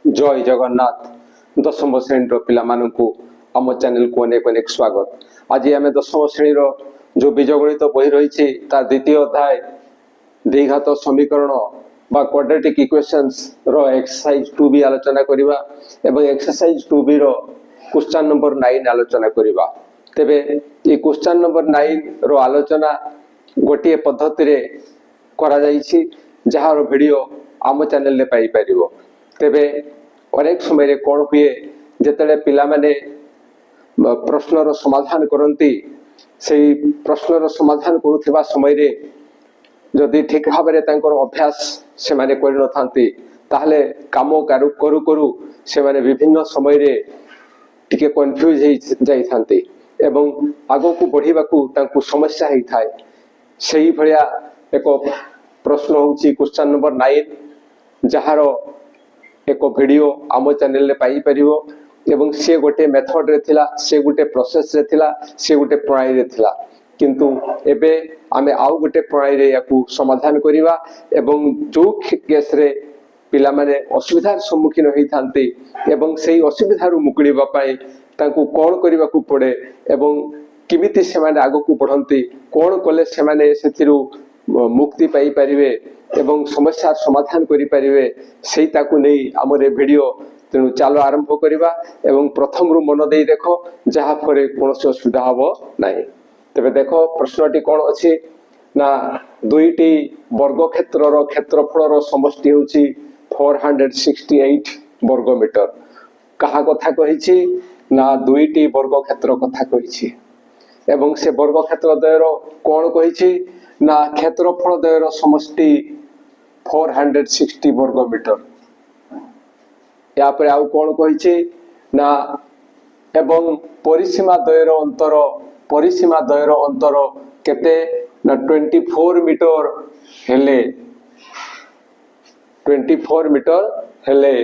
जय जगन्नाथ दशम श्रेणी पिला आम चैनल को अनेक अनेक स्वागत। आज आम दशम श्रेणी जो बीजगणित बही रही द्वितीय अध्याय द्विघात समीकरण बा क्वाड्रेटिक इक्वेशंस रो एक्सरसाइज 2b आलोचना करिबा एवं एक्सरसाइज 2b रो क्वेश्चन नंबर 9 आलोचना करिबा। तेबे ये क्वेश्चन नंबर 9 रो आलोचना गोटे पद्धति रे करा जाइछि जहार वीडियो आम चैनल ले पाई परिबो। तेबे अनेक समय रे कोन हुए जेतेले पिला माने प्रश्नर समाधान करती से प्रश्नर समाधान करुवा समय रे जदि ठीक भाव में अभ्यास से माने कर नथांती ताहले काम करू करू से माने विभिन्न समय रे टिके कंफ्यूज हो जाइथांती एवं आगो को बढ़िबा को तांकु समस्या ही थाए। सही भलिया एक प्रश्न होची क्वेश्चन नंबर 9 जहार एक वीडियो आम चैनल में पाई परिबो एवं से गोटे मेथड रे थिला, से गोटे प्रोसेस रे थिला, से गोटे प्रणाली रे थिला, किंतु एबे आमे आउ गोटे प्रणाली रे याकू समाधान करिवा एवं जो केस रे पिला माने असुविधार सम्मुखीन होई थांती एवं सेही असुविधारु मुकुळिबा पई तांकू कोन करिबा को पड़े एवं किमिति से माने आगो को बढ़ंती कोन कले से माने सेथिरु मुक्ति पाई परिवे एवं समस्या समाधान करि परिवे सेही ताकू नै हमरे वीडियो तेणु चलो आरंभ करिबा एवं प्रथम रु मन देई देखो जहा फरे कोनोसी असुविधा हबो नाही। तबे देखो प्रश्नटी कोन अछि ना दुईटी वर्ग क्षेत्रर क्षेत्रफलर समष्टि होछि 468 वर्ग मीटर। कहा कथा कहिछि ना दुईटी वर्ग क्षेत्र कथा कहिछि एवं से वर्ग क्षेत्र द्वयर कोन कहिछि ना क्षेत्रफल द्वयर समष्टि 460 वर्ग मीटर। या पर आउ कोन कहिछि ना एवं परिसीमा द्वयर अंतर केते ना 24 मीटर हेले 24 मीटर हेले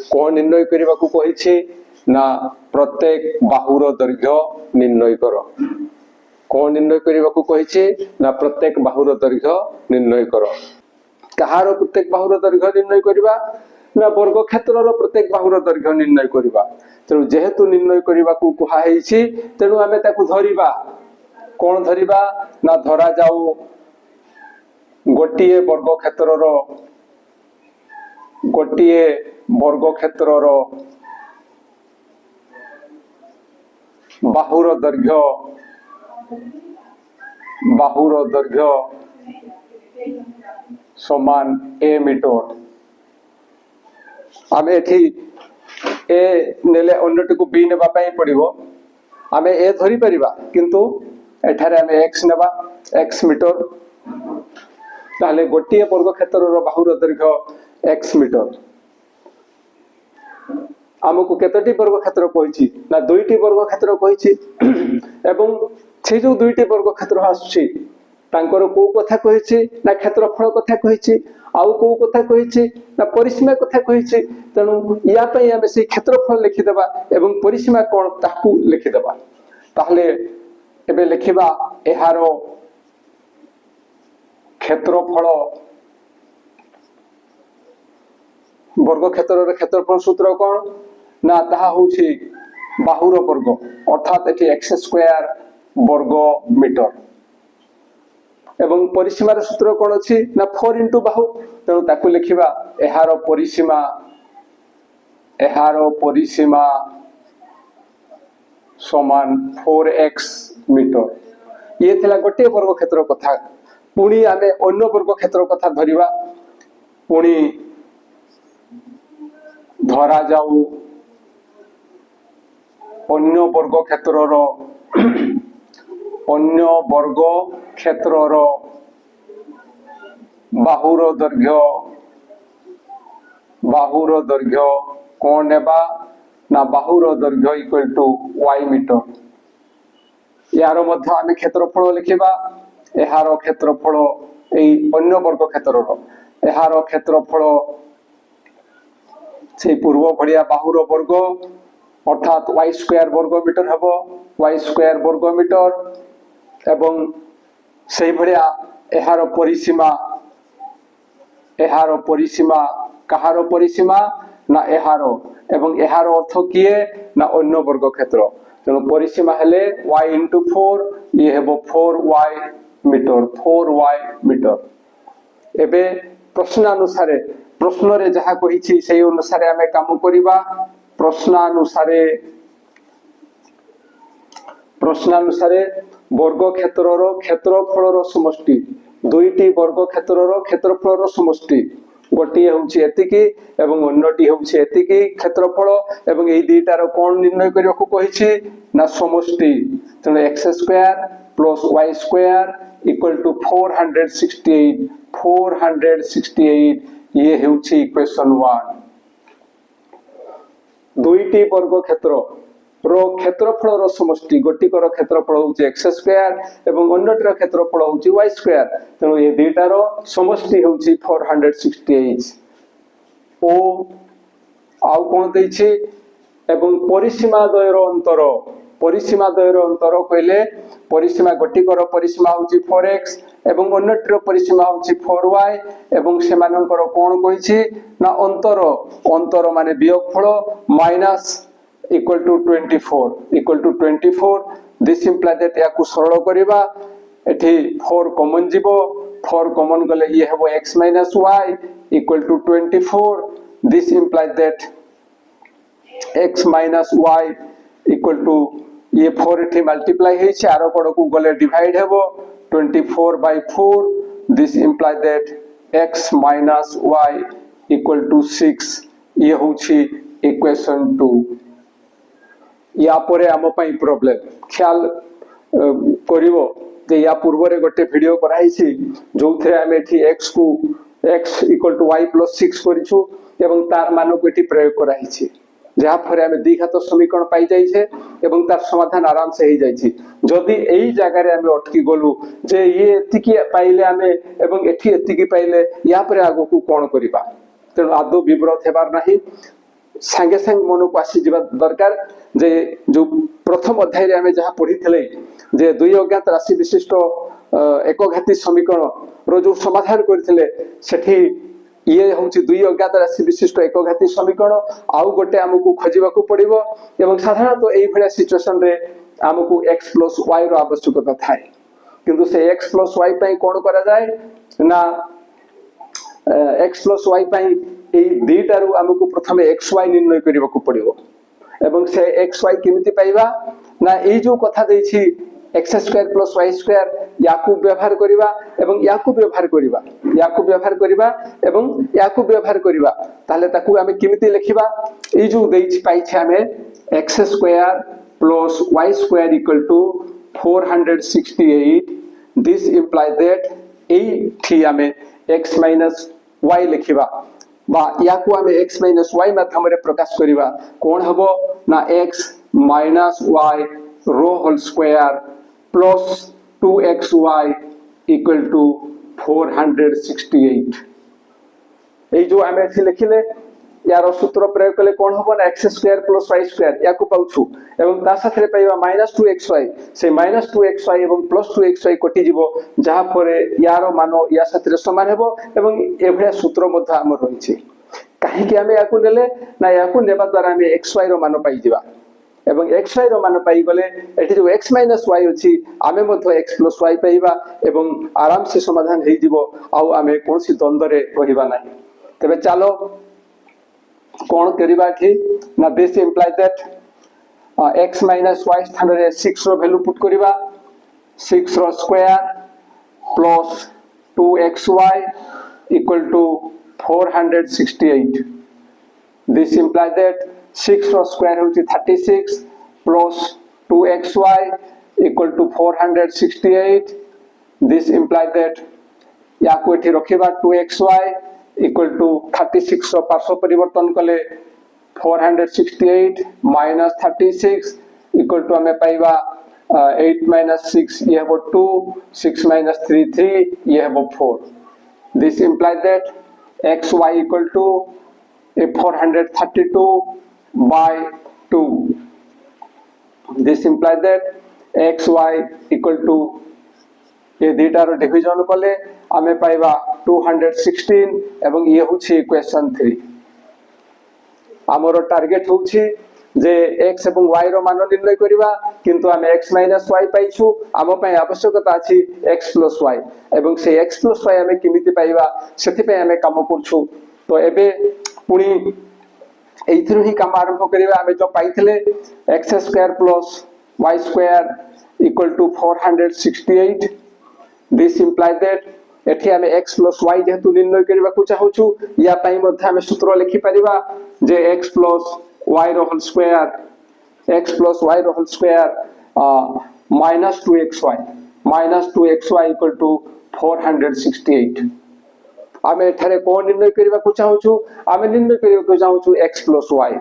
कोन निर्णय करबा को कहिछि ना प्रत्येक बाहुर दैर्घ्य निर्णय करो। कोन निर्णय करबा को कहिछि ना प्रत्येक बाहुर दैर्घ्य निर्णय करो। कहार प्रत्येक बाहुर दैर्घ्य निर्णय करबा ना वर्ग क्षेत्रर प्रत्येक बाहुर दैर्घ्य निर्णय करबा। तेणु जेहेतु निर्णय करबा को कुहा हेछि तेणु आमे ताकू धरिबा। कोन धरिबा ना धरा जाऊ गोटिए वर्ग क्षेत्रर बाहुर दैर्घ्य समान a मीटर। आमे एठी ए नेले अन्यटी को b नेबा पई पड़िबो। आमे ए धरि परिबा किंतु एठारे आमे x नेबा x मीटर ताले गोटिए वर्ग क्षेत्रर बाहुर दैर्घ्य x मीटर। आमको केतटी वर्ग क्षेत्र कहिछि ना दुईटी वर्ग क्षेत्र कहिछि एवं से जो दुईटी वर्ग क्षेत्र आछी तांकर को कथा कहिछि ना क्षेत्रफल कथा कहिछि आउ को कथा कहिछि ना परिसीमा कथा कहिछि। तेणु या पई आमे से क्षेत्रफल लिखि देबा एवं परिसीमा कोन ताकू लिखि देबा। ताहले एबे लिखिबा एहारो क्षेत्रफल वर्ग क्षेत्रर क्षेत्रफल सूत्र कोन ना ताहा होछि बाहुर वर्ग अर्थात एठी x स्क्वायर वर्ग मीटर एवं परिसीमार सूत्र कोन अछि ना 4 इंटू बाहु। तेणु ताकू लिखिबा एहारो परिसीमा समान 4x मीटर। ये थिला गोटे वर्ग क्षेत्र कथा। पुणी आमे अन्य वर्ग क्षेत्र कथा धरिबा। पुणी धरा जाऊ अन्य वर्ग क्षेत्रर बाहुर दैर्घ्य कोन नेबा ना बाहुर दैर्घ्य इक्वल टू y मीटर। यार मध्य आमे क्षेत्रफल लिखिबा। एहार क्षेत्रफल एई अन्य वर्ग क्षेत्रर एहार क्षेत्रफल से पूर्व भलिया बाहुर वर्ग अर्थात y स्क्वायर वर्ग मीटर हबो y स्क्वायर वर्ग मीटर एवं से भलिया एहार परिसीमा कहार परिसीमा ना एहार एवं एहार अर्थ किए ना अन्य वर्ग क्षेत्र तेणु परिसीमा हेले y into 4 ये हेबो 4y मीटर 4y मीटर एबे प्रश्न अनुसार प्रश्न रे जहा कहिछि सेही अनुसार आमे काम करिबा प्रश्न अनुसार वर्ग क्षेत्रर क्षेत्रफल समष्टि दुईटी वर्ग क्षेत्रर क्षेत्रफल समष्टि गोटे होउछि एतिकी एवं अन्यटी होउछि एतिकी क्षेत्रफल एवं एई दुईटार कोन निर्णय करियको कहिछि ना समष्टि तेणु x square plus y square equal to 468 ये होउछि इक्वेशन 1 दुईटी वर्ग क्षेत्र रो क्षेत्रफल समष्टि गोटिकर क्षेत्रफल होउछि x स्क्वायर एवं अन्यटर क्षेत्रफल होउछि y स्क्वायर तेणु ये दुईटार समष्टि होउछि 468 ओ आउ कोन दैछि एवं परिसीमा द्वयर अंतर कहले परिसीमा गोटिकर परिसीमा होउछि 4x एवं अन्यटर परिसीमा होउछि 4y एवं सेमानकर कोन कहिछि ना अंतर माने वियोगफल minus equal to 24 this implies that याकु सरल करिबा एठी 4 कॉमन जीवो 4 कॉमन गले ये हेबो x minus y equal to 24 this implies that x minus y equal to ये 4 एठी मल्टीप्लाई हे छै आरो कोड को गले डिवाइड हेबो 24 by 4 this implies that x minus y equal to 6 ये होछि इक्वेशन 2 या परे आम पई प्रॉब्लम ख्याल करिवो जे या पूर्व रे गोटे वीडियो कराई छी जोथे आमे एठी x को x equal to y plus 6 करिछु एवं तार मान को एठी प्रयोग कराई छी जहा फरे आमे द्विघात समीकरण पाई जाई छे एवं तार समाधान आराम से ही जाई छी जदी एई जगह रे आमे अटकी गलु जे ये एतिकी पाइले आमे एवं एठी एतिकी पाइले या परे आगो को कोन करिबा तेणु आदो विब्रत हेबार नाही संगे संग मन को आसी जीवा दरकार जे जो प्रथम अध्याय रे हमें जहां पढ़ी थले जे दुई अज्ञात राशि विशिष्ट एकघाती समीकरण रो जो समाधान करथिले सेठी ये होउची दुई अज्ञात राशि विशिष्ट एकघाती समीकरण आउ गोटे हमकु खोजिबा को पड़िबो एवं साधारणतः एई भलिया सिचुएशन रे हमकु x + y रो आवश्यकता थाए किंतु से x + y पई कोन करा जाय ना x + y पई एई दुईटारु हमकु प्रथमे xy निर्णय करिबा को पड़िबो एवं से xy केमिति पाइबा ना ए जो कथा दैछि x square plus y square याकु व्यवहार करिबा एवं याकु व्यवहार करिबा एवं याकु व्यवहार करिबा ताले ताकु हमें केमिति लिखिबा ए जो दैछि पाइछि हमें x square plus y square equal to 468 this implies that ए थी हमें x माइनस y लिखिबा बा याकु हमें x माइनस y माध्यम रे प्रकाश करिबा कोन हबो ना x माइनस y रो whole square plus 2xy equal to 468 ए जो हमें एथि लिखिले यार सूत्र प्रयोग कले कोन हबो ना x square plus y square याकु पाउछु एवं ता साथ रे पाइबा -2xy से -2xy एवं +2xy कटि जिवो जहा परे यार मान या साथ रे समान हेबो एवं एभया सूत्र मध्य हमर रहिछि काहे कि हमें याकु नेले ना याकु नेबा द्वारा हमें xy रो मान पाइ जिबा एवं xy रो मान पाइ गले एठी जो x y अछि आमे मध्य x + y पाइबा एवं आराम से समाधान हे जिवो आउ आमे कोनसी द्वंद्व रे रहिबा नाही तबे चलो कोन करिबा कि ना this implies that x minus y स्थान रे 6 रो वैल्यू पुट करिबा 6 रो square plus 2xy equal to 468 this implies that 6 रो स्क्वायर होची 36 plus 2xy equal to 468 this implies that याकु एठी रखिबा 2xy इक्वल टू 36 रो पार्श्व परिवर्तन कले 468 माइनस 36 इक्वल टू हमें पाइबा 8 माइनस 6 ये है 2 6 माइनस 3 ये है 4 this implies that xy equal to 432 by 2 this implies that xy equal to ये दुईटार डिवीजन कले हमें पाइबा 216 एवं ये होछि इक्वेशन 3 आमर टार्गेट होउछि जे x एवं y रो मान निर्णय करिबा किंतु आमे x - y पाइछु आम पय आवश्यकता अछि x + y एवं से x + y आमे किमिति पाइबा सेथि पय आमे काम करछु। तो एबे पुनी एइथिरु ही काम आरंभ करिबा आमे जो पाइथिले x² + y² = 468 this imply that एठी आमे x + y जेतु निर्णय करिबा को चाहूछु या पय मध्ये आमे सूत्र लिखि परिबा जे x + y रो होल स्क्वायर -2xy = 468 आमे एठारे कोन निर्णय करिबा को चाहूछु आमे निर्णय करिबा को चाहूछु x + y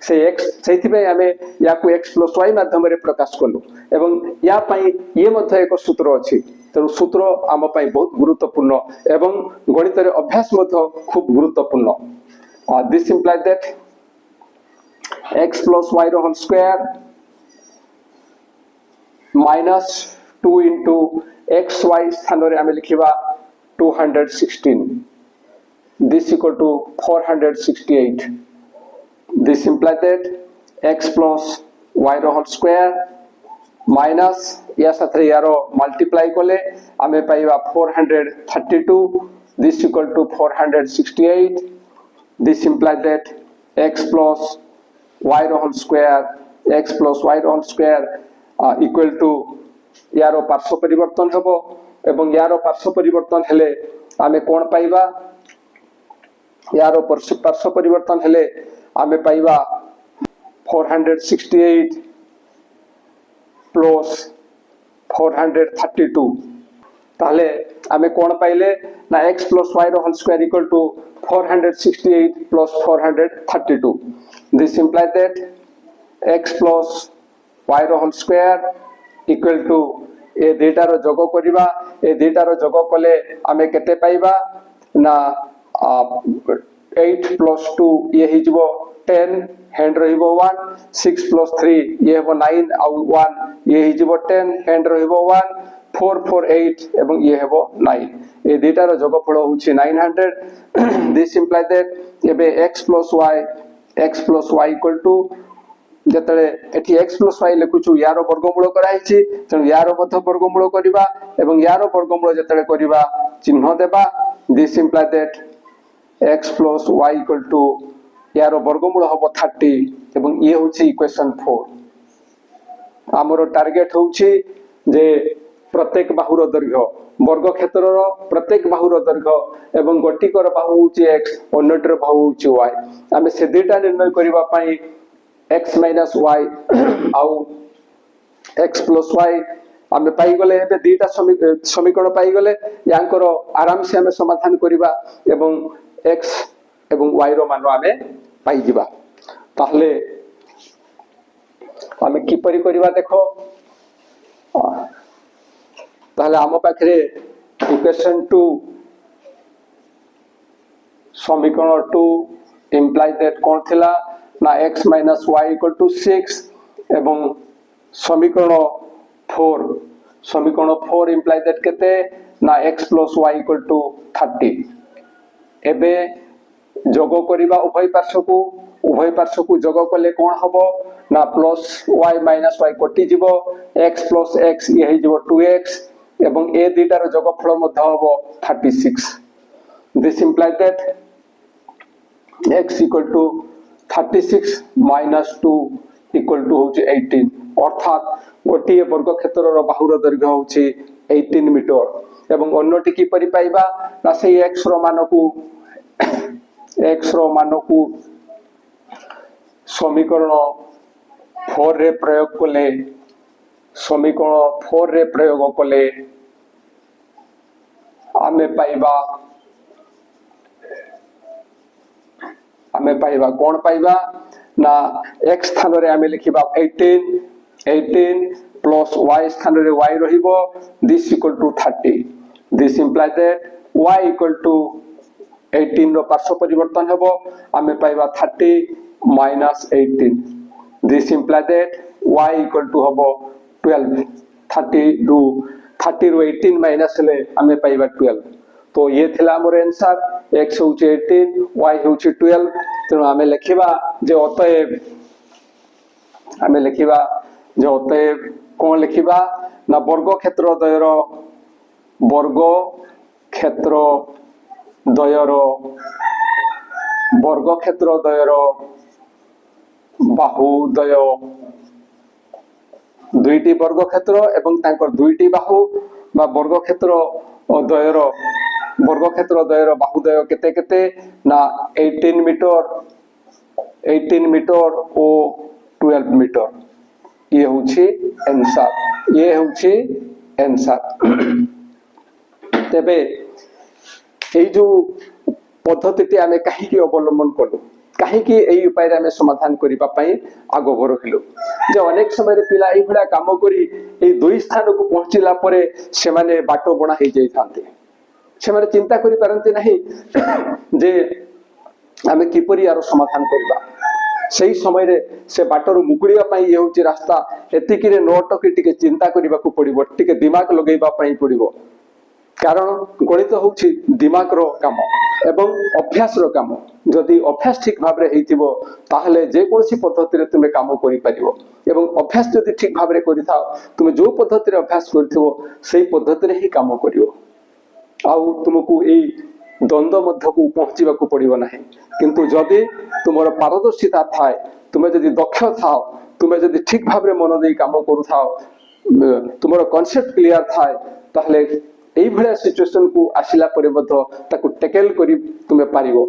से x सेथि पे आमे या को x + y माध्यम रे प्रकाश करलु एवं या पय ये मध्ये एक सूत्र अछि तेनु सूत्र आम पय बहुत गुरुत्वपूर्ण एवं गणित रे अभ्यास मध्ये खूब गुरुत्वपूर्ण this imply that x + y रो होल स्क्वायर -2 * xy स्थान रे आमे लिखिबा 216 this = 468 this implies that x + y रो होल स्क्वायर माइनस या साथे यारो मल्टीप्लाई कोले आमे पाइबा 432 this = 468 this implies that x + y रो होल स्क्वायर इक्वल टू यारो पार्श्व परिवर्तन हेबो एवं यारो पार्श्व परिवर्तन हेले आमे कोन पाइबा यारो पार्श्व परिवर्तन हेले आमे पाइबा 468 प्लस 432 ताले आमे कोन पाइले ना x + y रो whole square equal to 468 plus 432 this implies that x + y रो होल स्क्वायर इक्वल टू ए डेटा रो जोग करिबा ए डेटा रो जोग कले आमे केते पाइबा ना 8 + 2 ये हिजबो 10 हैंड रहिबो 1 6 + 3 ये हेबो 9 आ 1 ये हिजबो 10 हैंड रहिबो 1 4 4 8 एवं ये हेबो 9 ए डेटा रो जोगफल होछि 900 दिस इम्प्लाइ दैट एबे x + y इक्वल टू जतले एठी x + y लिखुछु यारो वर्गमूल कराइछि त यारो मध्य वर्गमूल करिबा एवं यारो वर्गमूल जतले करिबा चिन्ह देबा this imply that x + y equal to यारो वर्गमूल हबो 30 एवं ये होछि इक्वेशन 4 हमरो टार्गेट होछि जे प्रत्येक बाहुर दैर्घ्य वर्ग क्षेत्रर प्रत्येक बाहुर दैर्घ्य एवं गटिकर बाहु होछि x अन्यटर बाहु होछि y आमे से दुटा निर्णय करिबा पई x - y आउ x + y आमे पाई गले एबे दुटा समीकरण पाई गले यांकर आराम से आमे समाधान करिबा एवं x एवं y रो मान आमे पाई जिबा ताहले आमे की परि करिबा देखो ताहले आम पाखरे इक्वेशन 2 समीकरण 2 इम्प्लाइ दैट कोन थिला ना x - y = 6 एवं समीकरण 4 इम्प्लाइ दैट केते ना x + y = 30 एबे जोग करिबा उभय पार्श्व को जोग कले कोन हबो ना +y - y कटि जिवो x + x ये हि जिवो 2x एवं ए दुटा रो जोगफल मध्ये हबो 36 दिस इम्प्लाइ दैट x = 36 - 2 = होछि 18 अर्थात गोटिए वर्ग क्षेत्रर बाहुर दैर्घ्य होछि 18 मीटर एवं अन्यटी की परि पाइबा ना सेही x रो मानको समीकरण 4 रे प्रयोग कले आमे पाइबा कोन पाइबा ना x स्थान रे आमे लिखिबा 18 प्लस y स्थान रे y रहिबो this equal to 30 this imply that y equal to 18 रो पार्श्व परिवर्तन हेबो आमे पाइबा 30 - 18 this imply that y equal to हेबो 12 30 रो 18 माइनस ले आमे पाइबा 12 तो ये थिला हमर आंसर x होछि 18 y होछि 12 तेनु आमे लिखिबा जे अतएव आमे लिखिबा जे अतएव कौन लिखिबा ना वर्ग क्षेत्र द्वयर बाहुद्वय दुईटी वर्ग क्षेत्र एवं तांकर दुईटी बाहु बा वर्ग क्षेत्र द्वयर बाहुद्वय केते केते ना 18 मीटर और 12 मीटर। ये होछि आंसर तेबे ए जो पद्धति आमे काहीकि अवलंबन कलु काहीकि एई उपाय आमे समाधान करिबा पई आगो बरखिलु जे अनेक समय पिला एई भडा काम करी ए दुई स्थान को पहुंचिला परे से माने बाटो बणा हे जाई थांते से माने चिंता करि परंती नाही जे आमे किपरि यार समाधान करिबा सही समय रे से बाटर मुकुड़िया पई ये होची रास्ता एतिकी रे नोटकी टिके चिंता करिबा को पड़िबो टिके दिमाग लगेबा पई पड़िबो कारण गणित होची दिमाग रो काम एवं अभ्यास रो काम जदि अभ्यास ठीक भाव रे हेतिबो ताहले जे कोनसी पद्धति रे तुमे काम करि परिबो एवं अभ्यास जदि ठीक भाव रे करिथाओ तुमे जो पद्धति रे अभ्यास करथिबो सेही पद्धति रे ही काम करिवो आउ तुमको ए द्वंद्व मध्य को पहुंचीबा को पड़िबो नाही किंतु जदि तुमर पारदर्शिता थाए तुमे जदि दक्ष थाओ तुमे जदि ठीक भाव रे मन दे काम करू थाओ तुमर कांसेप्ट क्लियर थाए ताहले एई भले सिचुएशन को आसिला परे मध्य ताकू टेकल करी तुमे पारिबो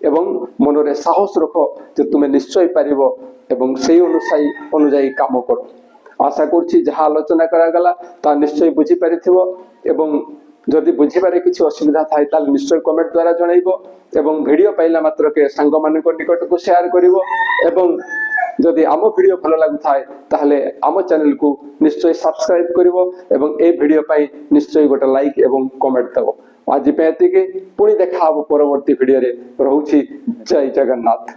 एवं मन रे साहस रखो जे तुमे निश्चय पारिबो एवं सेही अनुसाई काम करो। आशा करछि जहा आलोचना करा गला ता निश्चय बुझी पारिथिबो एवं जदि बुझिबारे किछि असुविधा थाए ताल निश्चय कमेंट द्वारा जणाइबो एवं वीडियो पाइला मात्र के सांग मानक निकट को शेयर करिवो एवं जदि आम वीडियो भलो लागु थाए ताहले आम चैनल को निश्चय सब्सक्राइब करिवो एवं ए वीडियो पाई निश्चय गोटे लाइक एवं कमेंट दबो। आज पे एतिके पुणी देखा हबो परवर्ती वीडियो रे। रहउछि जय जगन्नाथ।